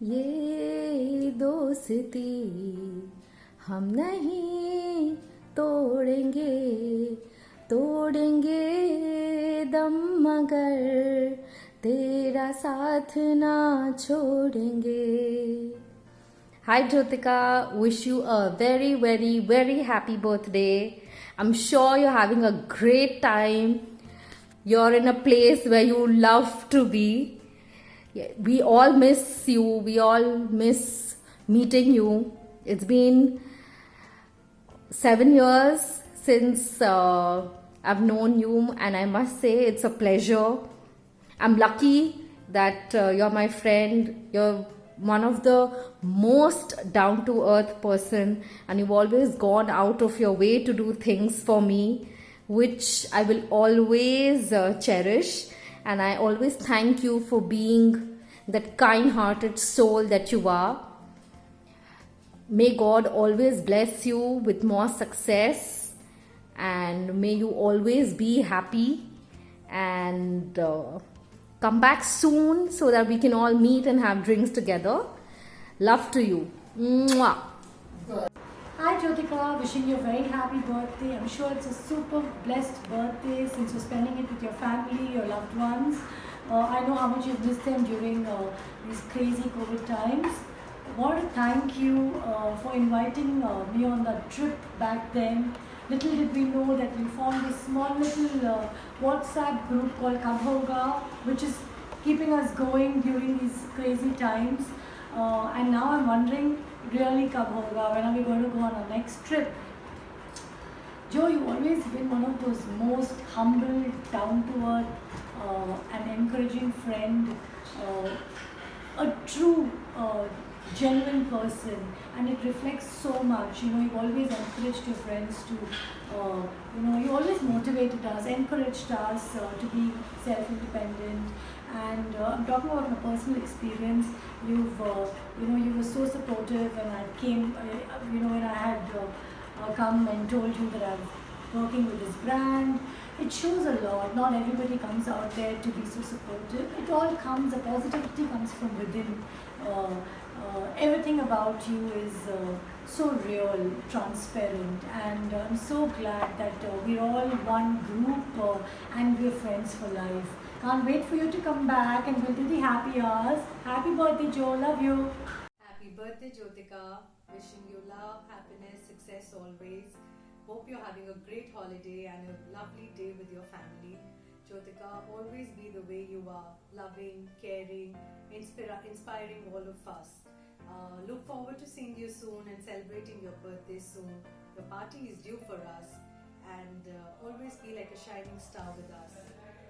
ये दोस्ती हम नहीं तोड़ेंगे, तोड़ेंगे दम मगर तेरा साथ ना छोड़ेंगे. Hi Jyotika, wish you a very very very happy birthday. I'm sure you're having a great time. You're in a place where you love to be. Yeah, we all miss you. We all miss meeting you. It's been 7 years since I've known you, and I must say it's a pleasure. I'm lucky that you're my friend. You're one of the most down to earth person, and you've always gone out of your way to do things for me, which I will always cherish. And I always thank you for being that kind hearted soul that you are. May God always bless you with more success, and may you always be happy, and come back soon so that we can all meet and have drinks together. Love to you. Mwah. Hi Jyotika, wishing you a very happy birthday. I'm sure it's a super blessed birthday since you're spending it with your family, your loved ones. I know how much you've missed them during these crazy COVID times. I want to thank you for inviting me on that trip back then. Little did we know that we formed this small little WhatsApp group called Kabhoga, which is keeping us going during these crazy times. And now I'm wondering, really Kabhoga, when are we going to go on our next trip? Joe, you've always been one of those most humble, down-to-earth, and encouraging friend, a true, genuine person, and it reflects so much. You know, you've always encouraged your friends to, you always motivated us, encouraged us to be self-independent. And I'm talking about my personal experience. You were so supportive when I came, when I had come and told you that I'm working with this brand. It shows a lot. Not everybody comes out there to be so supportive. It all comes, the positivity comes from within. Everything about you is so real, transparent, and I'm so glad that we're all one group and we're friends for life. Can't wait for you to come back and we'll do the happy hours. Happy birthday, Joe. Love you. Happy birthday, Jyotika. Wishing you love, happiness, success always. Hope you're having a great holiday and a lovely day with your family. Jyotika, always be the way you are, loving, caring, inspiring all of us. Look forward to seeing you soon and celebrating your birthday soon. Your party is due for us, and always be like a shining star with us.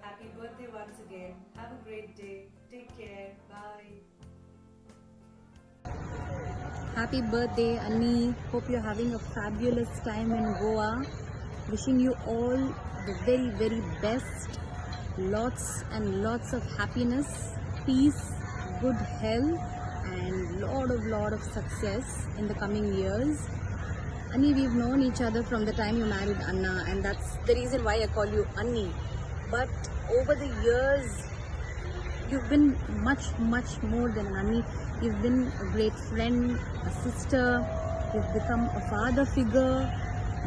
Happy birthday once again. Have a great day. Take care. Bye. Happy birthday, Annie. Hope you're having a fabulous time in Goa. Wishing you all the very, very best. Lots and lots of happiness, peace, good health, and lot of success in the coming years. Annie, we've known each other from the time you married Anna, and that's the reason why I call you Annie. But over the years, you've been much more than an Annie. You've been a great friend, a sister. You've become a father figure.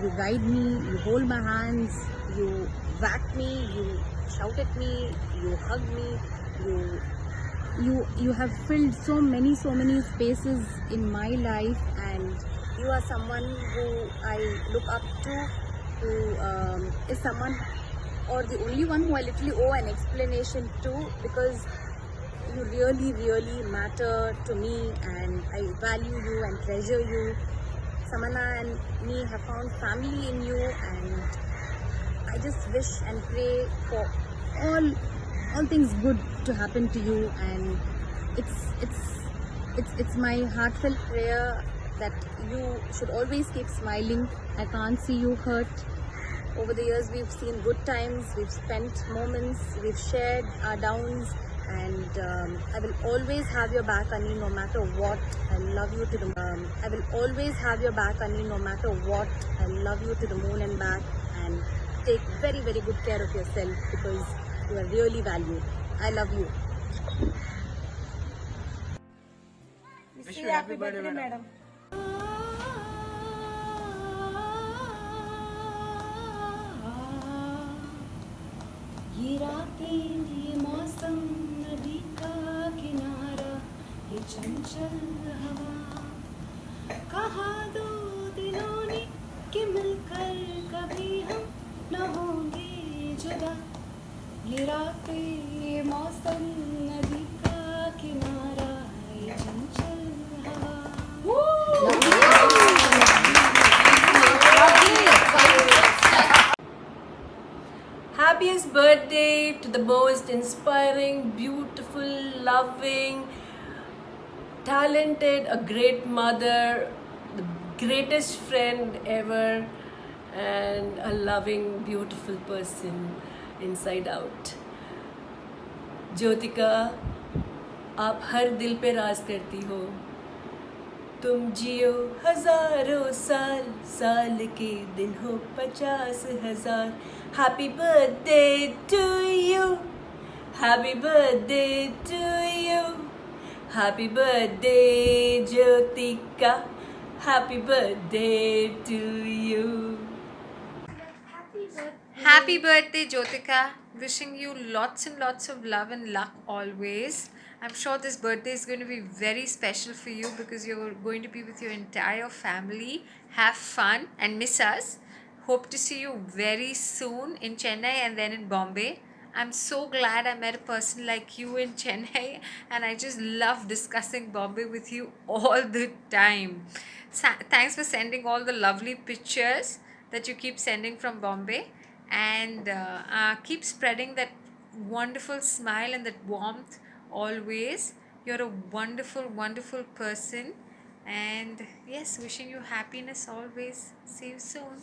You guide me, you hold my hands, you whack me, you shout at me, you hug me. You have filled so many spaces in my life, and you are someone who I look up to, who is someone, or the only one who I literally owe an explanation to, because you really matter to me, and I value you and treasure you. Samana and me have found family in you, and I just wish and pray for all things good to happen to you. And it's my heartfelt prayer that you should always keep smiling. I can't see you hurt. Over the years, we've seen good times, we've spent moments, we've shared our downs, and I will always have your back, Annie, no matter what. I love you to the I will always have your back, Annie, no matter what. I love you to the moon and back, and take very good care of yourself, because you are really valued. I love you. Wish you happy birthday, madam. ये रातें, ये मौसम, नदी का किनारा, ये चंचल हवा, कहा दो दिलों ने कि मिलकर कभी हम न होंगे जुदा। ये रातें, ये मौसम, नदी का किनारा, ये चंचल हवा। Happiest birthday to the most inspiring, beautiful, loving, talented, a great mother, the greatest friend ever, and a loving, beautiful person inside out. Jyotika, आप हर दिल पे राज करती हो. तुम जियो हजारों साल, साल के दिन हो 50,000. Happy birthday to you. Happy birthday to you. Happy birthday Jyotika. Happy birthday to you. Happy birthday, Jyotika. Wishing you lots and lots of love and luck always. I'm sure this birthday is going to be very special for you because you're going to be with your entire family. Have fun and miss us. Hope to see you very soon in Chennai and then in Bombay. I'm so glad I met a person like you in Chennai, and I just love discussing Bombay with you all the time. Thanks for sending all the lovely pictures that you keep sending from Bombay, and keep spreading that wonderful smile and that warmth always. You're a wonderful, wonderful person, and yes, wishing you happiness always. See you soon.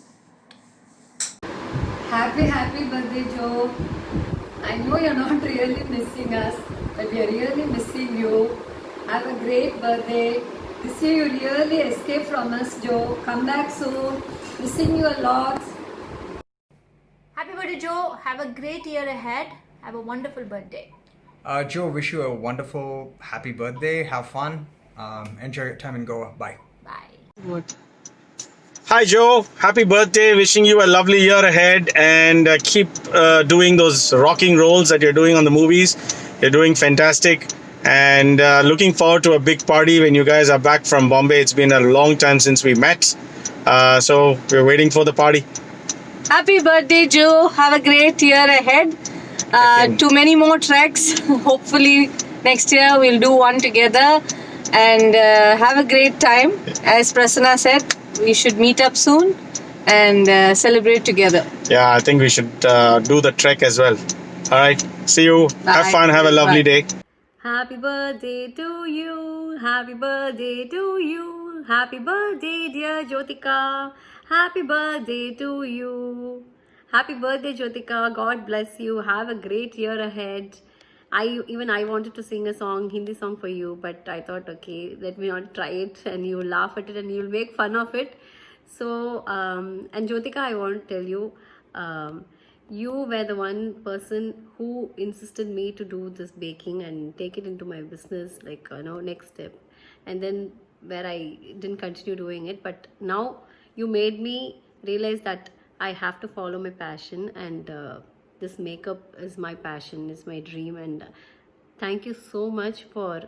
Happy birthday, Joe. I know you're not really missing us, but we are really missing you. Have a great birthday. This year you really escaped from us, Joe. Come back soon. Missing you a lot. Happy birthday, Joe. Have a great year ahead. Have a wonderful birthday. Joe, wish you a wonderful, happy birthday. Have fun. Enjoy your time in Goa. Bye. Bye. Hi Joe, happy birthday. Wishing you a lovely year ahead, and keep doing those rocking roles that you're doing on the movies. You're doing fantastic, and looking forward to a big party when you guys are back from Bombay. It's been a long time since we met, so we're waiting for the party. Happy birthday, Joe. Have a great year ahead. To many more treks. Hopefully, next year we'll do one together and have a great time. As Prasanna said, we should meet up soon and celebrate together. Yeah, I think we should do the trek as well. All right, see you. Have Bye. fun. Have a lovely Bye. day. Happy birthday to you. Happy birthday to you. Happy birthday, dear Jyotika. Happy birthday to you. Happy birthday, Jyotika. God bless you. Have a great year ahead. I wanted to sing a song, Hindi song for you, but I thought, okay, let me not try it, and you laugh at it and you'll make fun of it. So, and Jyotika, I want to tell you, you were the one person who insisted me to do this baking and take it into my business, like, next step. And then where I didn't continue doing it, but now you made me realize that I have to follow my passion, and this makeup is my passion, is my dream, and thank you so much for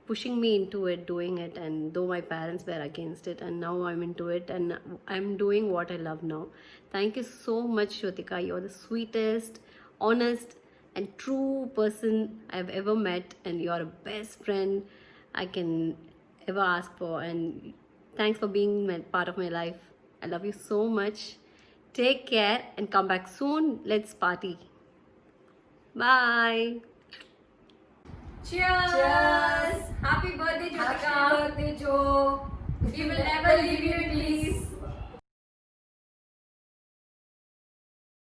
pushing me into it, doing it, and though my parents were against it, and now I'm into it, and I'm doing what I love now. Thank you so much, Jyotika. You're the sweetest, honest, and true person I've ever met, and you're a best friend I can ever ask for, and thanks for being part of my life. I love you so much. Take care and come back soon. Let's party. Bye. Cheers. Happy birthday, Jyotika. Happy birthday, Joe. We will never leave you in peace.